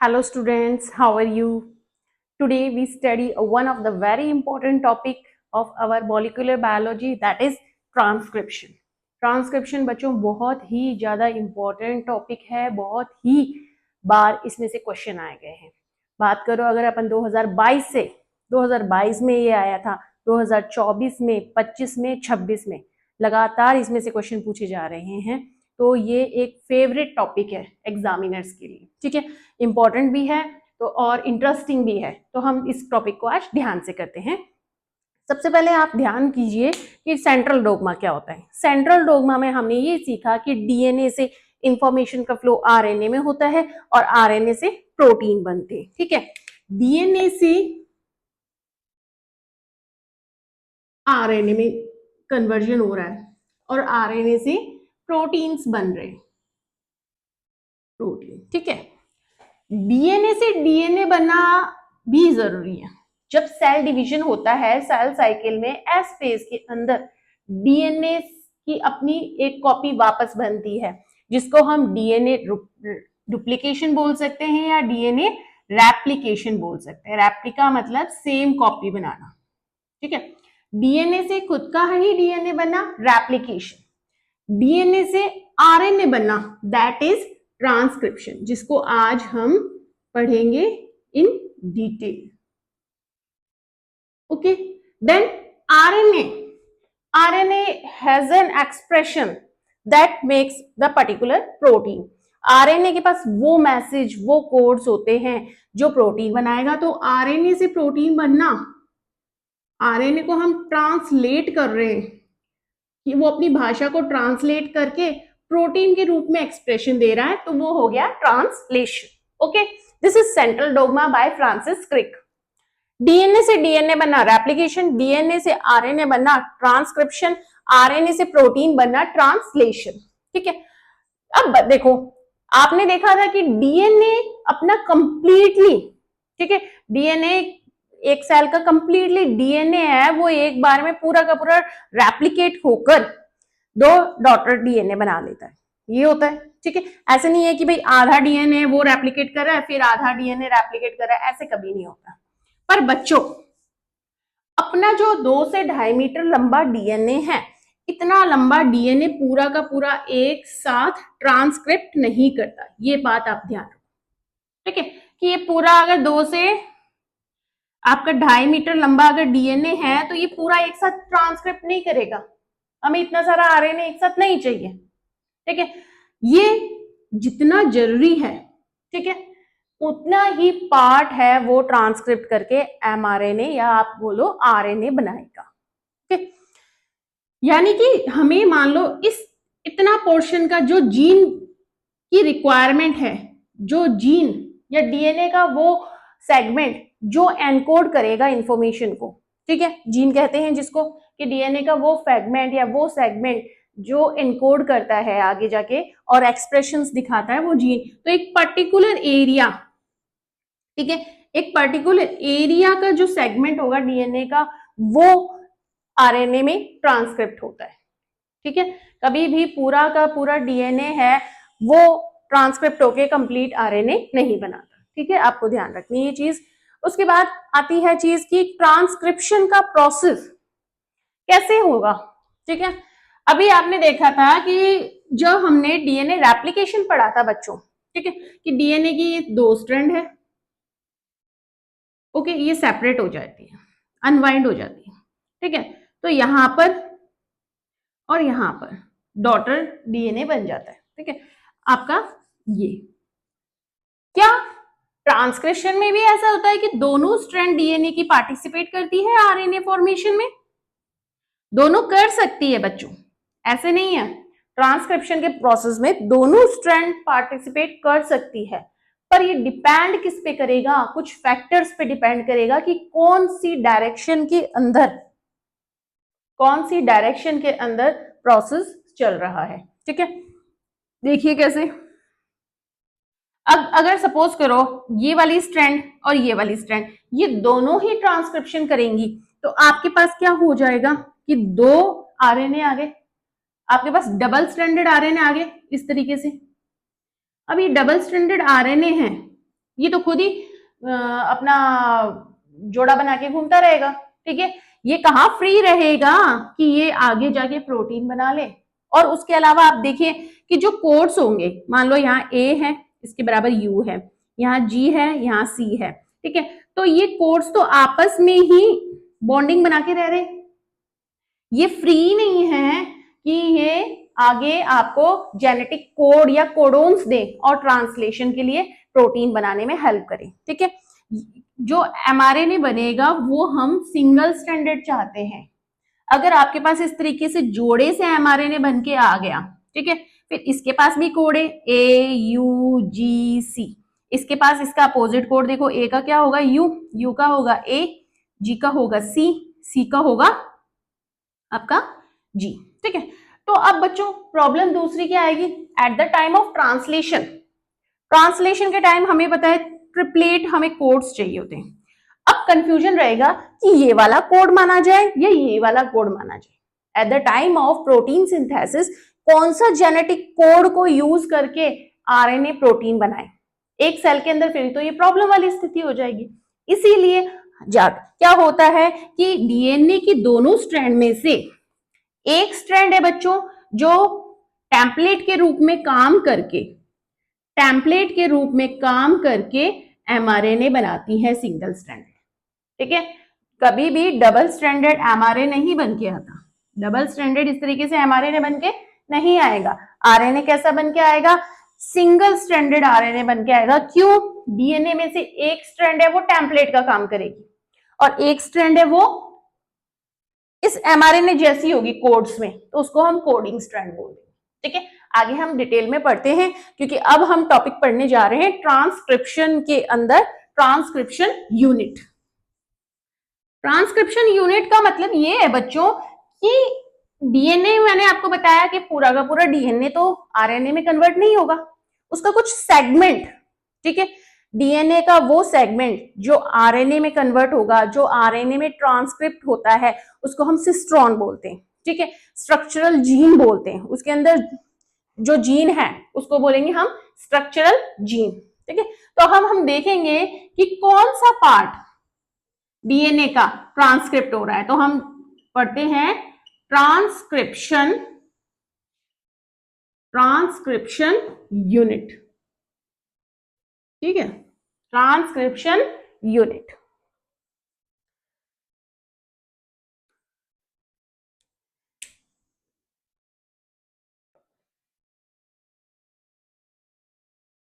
Hello students, how are you? Today we study one of the very important topic of our molecular biology, that is transcription. Transcription बच्चों बहुत ही ज़्यादा important topic है, बहुत ही बार इसमें से question आए गए हैं। बात करो अगर अपन 2022 से 2022 में ये आया था, 2024 में, 25 में, 26 में लगातार इसमें से क्वेश्चन पूछे जा रहे हैं, तो ये एक फेवरेट टॉपिक है एग्जामिनर्स के लिए। ठीक है, इंपॉर्टेंट भी है तो और इंटरेस्टिंग भी है, तो हम इस टॉपिक को आज ध्यान से करते हैं। सबसे पहले आप ध्यान कीजिए कि सेंट्रल डोग्मा क्या होता है। सेंट्रल डोग्मा में हमने ये सीखा कि डीएनए से इंफॉर्मेशन का फ्लो आरएनए में होता है और आरएनए से प्रोटीन बनते हैं। ठीक है, डीएनए से आरएनए में कन्वर्जन हो रहा है और आरएनए से प्रोटीन्स बन रहे हैं, प्रोटीन। ठीक है, डीएनए से डीएनए बनना भी जरूरी है। जब सेल डिवीजन होता है सेल साइकिल में, एस फेज के अंदर डीएनए की अपनी एक कॉपी वापस बनती है, जिसको हम डीएनए डुप्लीकेशन बोल सकते हैं या डीएनए रेप्लिकेशन बोल सकते हैं। रेप्लिका मतलब सेम कॉपी बनाना। ठीक है, डीएनए से खुद का ही डीएनए बनना रेप्लिकेशन, डीएनए से आरएनए बनना दैट इज ट्रांसक्रिप्शन, जिसको आज हम पढ़ेंगे in detail. Okay, then RNA has an expression that makes the particular protein. RNA के पास वो मैसेज, वो कोड्स होते हैं जो प्रोटीन बनाएगा। तो RNA से प्रोटीन बनना, RNA को हम ट्रांसलेट कर रहे हैं कि वो अपनी भाषा को ट्रांसलेट करके प्रोटीन के रूप में एक्सप्रेशन दे रहा है, तो वो हो गया translation. Okay, this is central dogma by Francis Crick. DNA से डीएनए बनना रेप्लिकेशन, डीएनए से आरएनए बनना ट्रांसक्रिप्शन, आरएनए से प्रोटीन बनना ट्रांसलेशन। ठीक है, अब देखो, आपने देखा था कि डीएनए अपना कंप्लीटली, ठीक है, डीएनए एक सेल का कंप्लीटली डीएनए है, वो एक बार में पूरा का पूरा रेप्लिकेट होकर दो डॉटर डीएनए बना लेता है। ये होता है। ठीक है, ऐसे नहीं है कि भाई आधा डीएनए वो रेप्लिकेट कर रहा है फिर आधा डीएनए रेप्लिकेट कर रहा है, ऐसे कभी नहीं होता। पर बच्चों, अपना जो 2 से 2.5 मीटर लंबा डीएनए है, इतना लंबा डीएनए पूरा का पूरा एक साथ ट्रांसक्रिप्ट नहीं करता। ये बात आप ध्यान रखो। ठीक है, कि ये पूरा अगर 2 से आपका 2.5 मीटर लंबा अगर डीएनए है तो ये पूरा एक साथ ट्रांसक्रिप्ट नहीं करेगा। हमें इतना सारा आरएनए एक साथ नहीं चाहिए। ठीक है, ये जितना जरूरी है, ठीक है, उतना ही पार्ट है वो ट्रांसक्रिप्ट करके एमआरएनए या आप बोलो आरएनए बनाएगा। ठीक, यानी कि हमें मान लो इस इतना पोर्शन का जो जीन की रिक्वायरमेंट है, जो जीन या डीएनए का वो सेगमेंट जो एनकोड करेगा इंफॉर्मेशन को, ठीक है, जीन कहते हैं जिसको, कि डीएनए का वो फ्रेगमेंट या वो सेगमेंट जो एनकोड करता है आगे जाके और एक्सप्रेशंस दिखाता है, वो जीन। तो एक पर्टिकुलर एरिया, ठीक है, एक पर्टिकुलर एरिया का जो सेगमेंट होगा डीएनए का, वो आरएनए में ट्रांसक्रिप्ट होता है। ठीक है, कभी भी पूरा का पूरा डीएनए है वो ट्रांसक्रिप्ट होके कंप्लीट आरएनए नहीं बनाता। ठीक है, आपको ध्यान रखनी है ये चीज। उसके बाद आती है चीज की ट्रांसक्रिप्शन का प्रोसेस कैसे होगा। ठीक है, अभी आपने देखा था कि जब हमने डीएनए रेप्लिकेशन पढ़ा था बच्चों, ठीक है, कि डीएनए की 2 स्ट्रैंड है, ओके, ये सेपरेट हो जाती है, अनवाइंड हो जाती है। ठीक है, तो यहां पर और यहां पर डॉटर डीएनए बन जाता है। ठीक है, आपका ये क्या ट्रांसक्रिप्शन में भी ऐसा होता है कि दोनों स्ट्रैंड डीएनए की पार्टिसिपेट करती है आरएनए फॉर्मेशन में? दोनों कर सकती है बच्चों, ऐसे नहीं है। ट्रांसक्रिप्शन के प्रोसेस में दोनों स्ट्रैंड पार्टिसिपेट कर सकती है, पर ये डिपेंड किस पे करेगा, कुछ फैक्टर्स पे डिपेंड करेगा कि कौन सी डायरेक्शन के अंदर प्रोसेस चल रहा है। ठीक है, देखिए कैसे। अब अगर सपोज करो ये वाली स्ट्रैंड और ये वाली स्ट्रैंड, ये दोनों ही ट्रांसक्रिप्शन करेंगी, तो आपके पास क्या हो जाएगा कि 2 आरएनए आ गए, आपके पास डबल स्ट्रैंडेड आरएनए आ गए इस तरीके से। अब ये डबल स्ट्रैंडेड आरएनए हैं, ये तो खुद ही अपना जोड़ा बना के घूमता रहेगा, ठीक है। ये कहाँ फ्री रहेगा कि ये आगे जाके प्रोटीन बना ले। और उसके अलावा आप देखिए कि जो कोड्स होंगे, मान लो यहाँ ए है, इसके बराबर यू है, यहाँ जी है, यहाँ सी है, ठीक है। तो ये कोड्स तो आपस में ही बॉन्डिंग बना के रह रहे, ये फ्री नहीं है कि ये आगे आपको जेनेटिक कोड या कोडोन्स दे और ट्रांसलेशन के लिए प्रोटीन बनाने में हेल्प करे, ठीक है। जो एमआरएनए बनेगा वो हम सिंगल स्ट्रैंडेड चाहते हैं। अगर आपके पास इस तरीके से जोड़े से एमआरएनए बन के आ गया, ठीक है, फिर इसके पास भी कोड है ए यू जी सी, इसके पास इसका अपोजिट कोड देखो, ए का क्या होगा यू, यू का होगा ए, जी का होगा सी, सी का होगा आपका जी, ठीक है। तो अब बच्चों प्रॉब्लम दूसरी क्या आएगी, at the time of translation, translation के टाइम हमें पता है ट्रिपलेट हमें कोड्स चाहिए होते हैं। अब कंफ्यूजन रहेगा कि ये वाला कोड माना जाए या ये वाला कोड माना जाए। At the time of protein synthesis कौन सा जेनेटिक कोड को यूज करके आरएनए प्रोटीन बनाए, एक सेल के अंदर फिर तो ये प्रॉब्लम वाली स्थिति हो जाएगी। इसीलिए क्या होता है कि डीएनए की दोनों स्ट्रैंड में से एक स्ट्रैंड है बच्चों जो टेम्पलेट के रूप में काम करके, टेम्पलेट के रूप में काम करके एमआरएनए बनाती है सिंगल स्ट्रैंडेड, ठीक है। कभी भी डबल स्ट्रैंडेड एमआरएनए नहीं बन के आता, डबल स्ट्रैंडेड इस तरीके से एमआरएनए बन के नहीं आएगा। आरएनए कैसा बन के आएगा, सिंगल स्ट्रैंडेड आरएनए बन के आएगा। क्यों, डीएनए में से एक स्ट्रैंड है वो टेम्पलेट का काम करेगी और एक स्ट्रैंड है वो इस एमआरएनए जैसी होगी कोड्स में, तो उसको हम कोडिंग स्ट्रैंड बोलते हैं, ठीक है। आगे हम डिटेल में पढ़ते हैं क्योंकि अब हम टॉपिक पढ़ने जा रहे हैं ट्रांसक्रिप्शन के अंदर ट्रांसक्रिप्शन यूनिट। ट्रांसक्रिप्शन यूनिट का मतलब ये है बच्चों कि डीएनए, मैंने आपको बताया कि पूरा का पूरा डीएनए तो आरएनए में कन्वर्ट नहीं होगा, उसका कुछ सेगमेंट, ठीक है। डीएनए का वो सेगमेंट जो आरएनए में कन्वर्ट होगा, जो आरएनए में ट्रांसक्रिप्ट होता है, उसको हम सिस्ट्रॉन बोलते हैं, ठीक है। स्ट्रक्चरल जीन बोलते हैं, उसके अंदर जो जीन है उसको बोलेंगे हम स्ट्रक्चरल जीन, ठीक है। तो हम देखेंगे कि कौन सा पार्ट डीएनए का ट्रांसक्रिप्ट हो रहा है। तो हम पढ़ते हैं ट्रांसक्रिप्शन, ट्रांसक्रिप्शन यूनिट, ठीक है, ट्रांसक्रिप्शन यूनिट।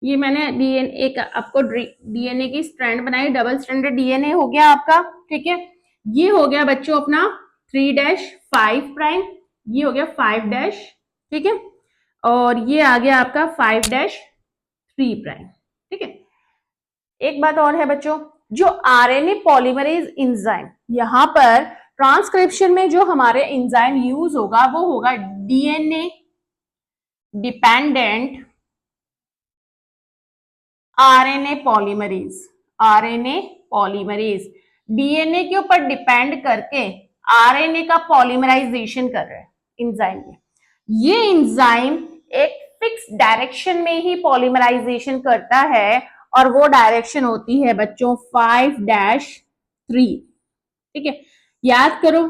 ये मैंने डीएनए का आपको डीएनए की स्ट्रैंड बनाई, डबल स्ट्रैंडेड डीएनए हो गया आपका, ठीक है। ये हो गया बच्चों अपना 3-5', ये हो गया 5', ठीक है, और ये आ गया आपका 5'3', ठीक है। एक बात और है बच्चों, जो आरएनए पॉलीमरेज एंजाइम, यहां पर ट्रांसक्रिप्शन में जो हमारे एंजाइम यूज होगा वो होगा DNA dependent RNA polymerase, RNA polymerase DNA के ऊपर डिपेंड करके आरएनए का पॉलीमराइजेशन कर रहा है एंजाइम में। ये एंजाइम एक फिक्स डायरेक्शन में ही पॉलीमराइजेशन करता है और वो डायरेक्शन होती है बच्चों 5'3, ठीक है। याद करो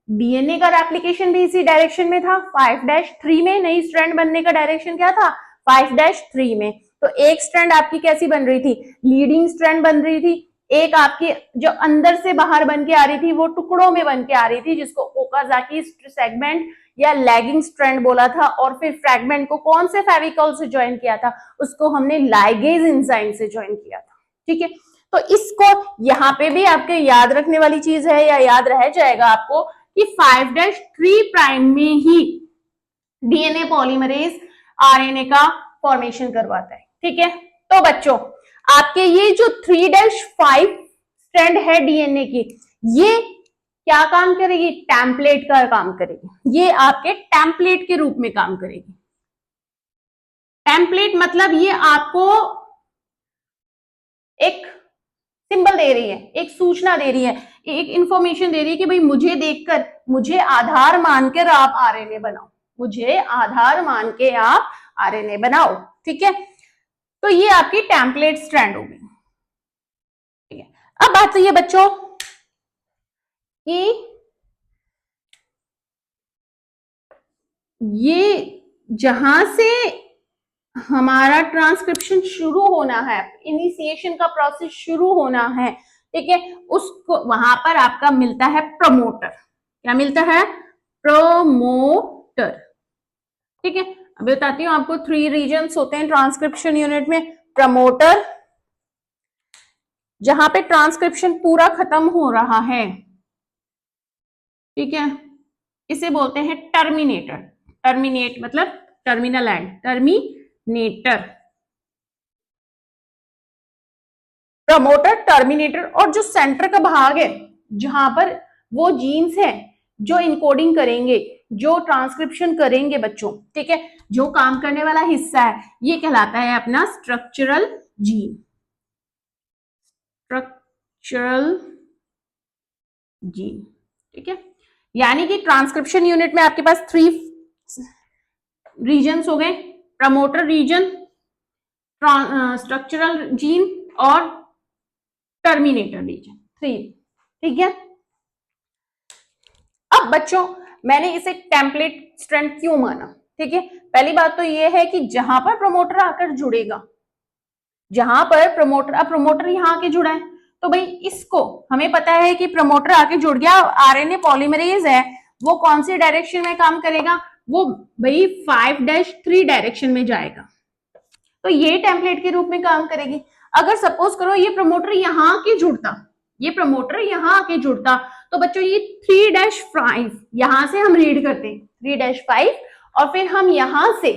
डीएनए का रेप्लिकेशन भी इसी डायरेक्शन में था, 5'3 में। नई स्ट्रैंड बनने का डायरेक्शन क्या था, 5'3 में। तो एक स्ट्रैंड आपकी कैसी बन रही थी, लीडिंग स्ट्रैंड बन रही थी। एक आपकी जो अंदर से बाहर बन के आ रही थी वो टुकड़ों में बन के आ रही थी, जिसको ओकाजाकी सेगमेंट या लैगिंग स्ट्रैंड बोला था। और फिर फ्रैगमेंट को कौन से फेविकॉल से ज्वाइन किया था, उसको हमने लाइगेज एंजाइम से ज्वाइन किया था, ठीक है। तो इसको यहाँ पे भी आपके याद रखने वाली चीज है या याद रह जाएगा आपको कि 5'3' में ही डीएनए पॉलीमरेज आरएनए का फॉर्मेशन करवाता है, ठीक है। तो बच्चों आपके ये जो 3'5 स्ट्रैंड है डीएनए की, ये क्या काम करेगी, टेम्पलेट का काम करेगी। ये आपके टेम्पलेट के रूप में काम करेगी। टेम्पलेट मतलब ये आपको एक सिंबल दे रही है, एक सूचना दे रही है, एक इंफॉर्मेशन दे रही है कि भाई मुझे देखकर, मुझे आधार मानकर आप आरएनए बनाओ, मुझे आधार मान के आप आरएनए बनाओ, ठीक है। तो ये आपकी टेम्पलेट स्ट्रैंड होगी। अब बात तो ये बच्चों कि ये जहां से हमारा ट्रांसक्रिप्शन शुरू होना है, इनिशिएशन का प्रोसेस शुरू होना है, ठीक है, उसको वहां पर आपका मिलता है प्रमोटर। क्या मिलता है? प्रमोटर। ठीक है, अभी बताती हूँ आपको। 3 रीजन्स होते हैं ट्रांसक्रिप्शन यूनिट में। प्रमोटर, जहां पे ट्रांसक्रिप्शन पूरा खत्म हो रहा है, ठीक है, इसे बोलते हैं टर्मिनेटर। टर्मिनेट मतलब terminal and, terminator, promoter, terminator. और जो सेंटर का भाग है, जहां पर वो जीन्स है जो इनकोडिंग करेंगे, जो ट्रांसक्रिप्शन करेंगे बच्चों, ठीक है, जो काम करने वाला हिस्सा है, ये कहलाता है अपना स्ट्रक्चरल जीन। स्ट्रक्चरल जीन, ठीक है। यानी कि ट्रांसक्रिप्शन यूनिट में आपके पास 3 रीजन्स हो गए, प्रमोटर रीजन, स्ट्रक्चरल जीन और टर्मिनेटर रीजन, 3। ठीक है। अब बच्चों मैंने इसे टेम्पलेट स्ट्रैंड क्यों माना? ठीक है, पहली बात तो यह है कि जहां पर प्रमोटर आकर जुड़ेगा, जहां पर प्रमोटर, अब प्रमोटर यहां आके जुड़ा है, तो भाई इसको हमें पता है कि प्रमोटर आके जुड़ गया, आरएनए पॉलीमरेज है, वो कौन सी डायरेक्शन में काम करेगा? वो भाई 5-3 डायरेक्शन में जाएगा, तो ये टेम्पलेट के रूप में काम करेगी। अगर सपोज करो ये प्रमोटर यहां आके जुड़ता, ये प्रमोटर यहां आके जुड़ता, तो बच्चों ये 3-5 यहां से हम रीड करते हैं, 3-5, और फिर हम यहां से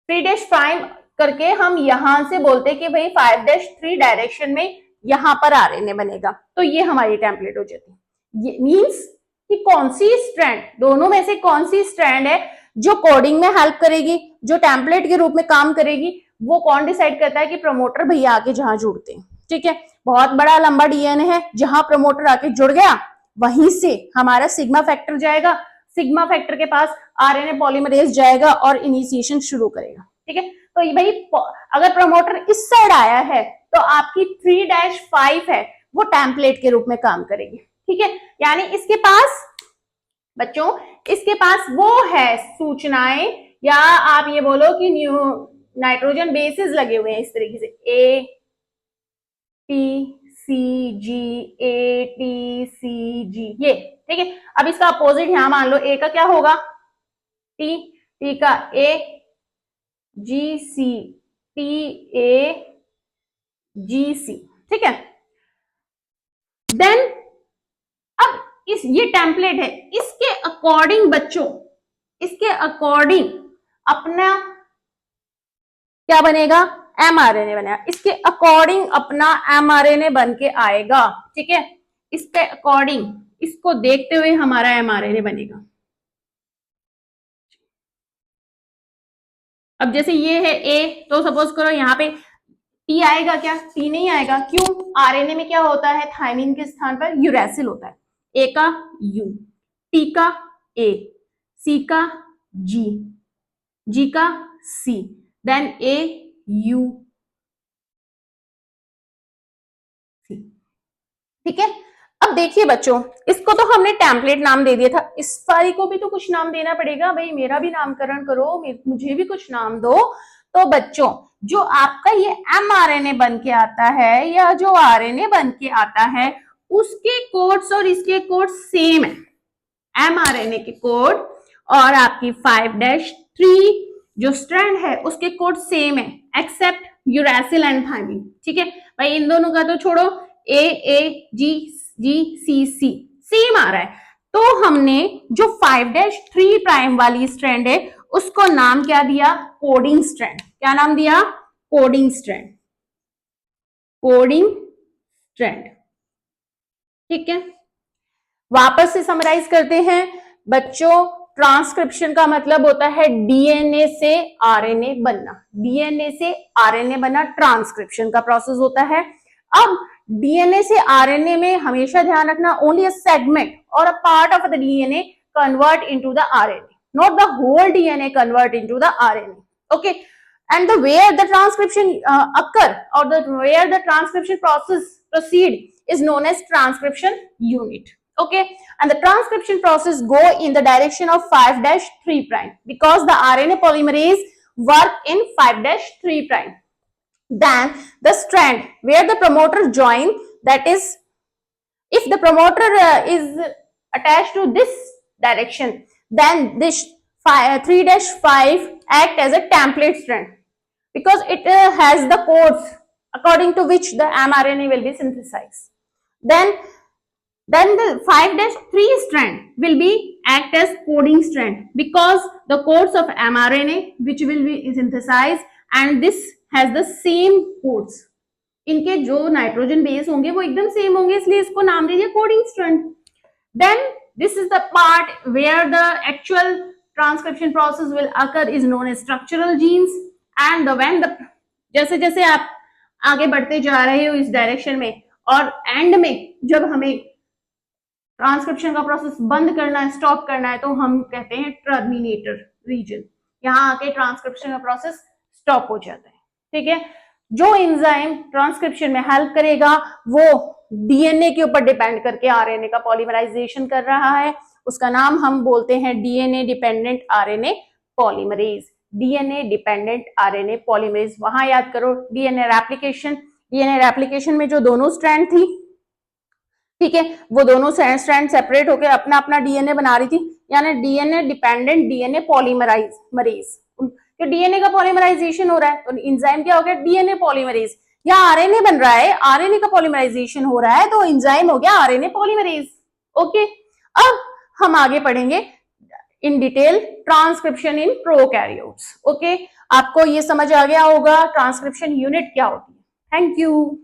3-5 करके हम यहां से बोलते कि भाई 5-3 डायरेक्शन में यहां पर आरएनए बनेगा, तो ये हमारी टेम्पलेट हो जाती। ये मींस कि कौन सी स्ट्रैंड, दोनों में से कौन सी स्ट्रैंड है जो कोडिंग में हेल्प करेगी, जो टेम्पलेट के रूप में काम करेगी, वो कौन डिसाइड करता है? कि प्रमोटर भैया आके जहां जुड़ते हैं। ठीक है, बहुत बड़ा लंबा डीएनए है, जहां प्रमोटर आके जुड़ गया वहीं से हमारा सिग्मा फैक्टर जाएगा, सिग्मा फैक्टर के पास आरएनए पॉलीमरेज जाएगा और इनिशिएशन शुरू करेगा। ठीक है, तो ये भाई अगर प्रमोटर इस साइड आया है तो आपकी 3-5 है वो टेम्पलेट के रूप में काम करेगी। ठीक है, यानी इसके पास बच्चों, इसके पास वो है सूचनाएं, या आप ये बोलो कि न्यू नाइट्रोजन बेसिस लगे हुए हैं इस तरीके से, A T C ji, A T C जी, ये। ठीक है, अब इसका अपोजिट यहां मान लो, ए का क्या होगा? टी, टी का ए, जी सी, टी ए जी सी। ठीक है, देन अब इस ये टेम्पलेट है, इसके अकॉर्डिंग बच्चों, इसके अकॉर्डिंग अपना क्या बनेगा? एमआरएनए बनेगा, इसके अकॉर्डिंग अपना एमआरएनए बन के आएगा। ठीक है, इसके अकॉर्डिंग, इसको देखते हुए हमारा एमआरएनए बनेगा। अब जैसे ये है ए, तो सपोज करो यहाँ पे टी आएगा क्या? टी नहीं आएगा, क्यों? आरएनए में क्या होता है? थायमिन के स्थान पर यूरेसिल होता है। ए का यू, टी का ए, सी का जी, जी का सी, देन ए यू सी। ठीक है, अब देखिए बच्चों, इसको तो हमने टेम्पलेट नाम दे दिया था, इस फाइल को भी तो कुछ नाम देना पड़ेगा भाई, मेरा भी नामकरण करो, मुझे भी कुछ नाम दो। तो बच्चों जो आपका ये एमआरएनए बन के आता है या जो आरएनए बन के आता है, उसके कोड्स और इसके कोड सेम है। एमआरएनए के कोड और आपकी 5-3 जो स्ट्रैंड है उसके कोड सेम है, एक्सेप्ट यूरेसिल एंड थायमिन। ठीक है भाई, इन दोनों का तो छोड़ो, ए ए जी जी सी सी सेम आ रहा है, तो हमने जो 5-3 प्राइम वाली स्ट्रैंड है उसको नाम क्या दिया? Coding strand. क्या नाम दिया? Coding strand, coding strand. ठीक है, वापस से समराइज करते हैं बच्चों, ट्रांसक्रिप्शन का मतलब होता है डीएनए से आरएनए बनना, डीएनए से आरएनए बनना ट्रांसक्रिप्शन का प्रोसेस होता है। अब डीएनए से आरएनए में हमेशा ध्यान रखना, ओनली अ सेगमेंट और a part of the DNA convert into the RNA, not the whole DNA convert into the RNA. Okay, and the where the transcription occur or the where the transcription process proceed is known as transcription unit. Okay, and the transcription process go in the direction of 5-3 prime because the RNA polymerase work in 5-3 prime. Then the strand where the promoter join, that is, if the promoter is attached to this direction, then this 3-5 act as a template strand because it has the codes according to which the mRNA will be synthesized. Then the 5-3 strand will be act as coding strand because the codes of mRNA which will be synthesized and this has the same codes. इनके जो nitrogen base होंगे वो एकदम same होंगे, इसलिए इसको नाम दे दिया coding strand. Then this is the part where the actual transcription process will occur is known as structural genes. And when the जैसे जैसे आप आगे बढ़ते जा रहे हो इस डायरेक्शन में और एंड में जब हमें ट्रांसक्रिप्शन का प्रोसेस बंद करना है, स्टॉप करना है, तो हम कहते हैं टर्मिनेटर रीजन. यहाँ आके ट्रांसक्रिप्शन का प्रोसेस स्टॉप हो जाता है. ठीक है, जो एंजाइम ट्रांसक्रिप्शन में हेल्प करेगा वो डीएनए के ऊपर डिपेंड करके आरएनए का पॉलीमराइजेशन कर रहा है. उसका नाम हम बोलते हैं DNA dependent RNA polymerase. DNA dependent RNA polymerase, वहां याद करो डीएनए रेप्लिकेशन. डीएनए रेप्लिकेशन में जो दोनों स्ट्रैंड थी, ठीक है, वो दोनों स्ट्रैंड सेपरेट होकर अपना अपना डीएनए बना रही थी, यानी डीएनए डिपेंडेंट डीएनए पॉलीमरेज. तो डीएनए का पॉलीमराइजेशन हो रहा है तो एंजाइम क्या हो गया, डीएनए पॉलीमरेज. या आरएनए बन रहा है, आरएनए का पॉलीमराइजेशन हो रहा है तो एंजाइम हो गया आरएनए पॉलीमरेज. ओके, अब हम आगे पढ़ेंगे in detail transcription in prokaryotes. Okay, आपको ये समझ आ गया होगा ट्रांसक्रिप्शन यूनिट क्या होती है. Thank you.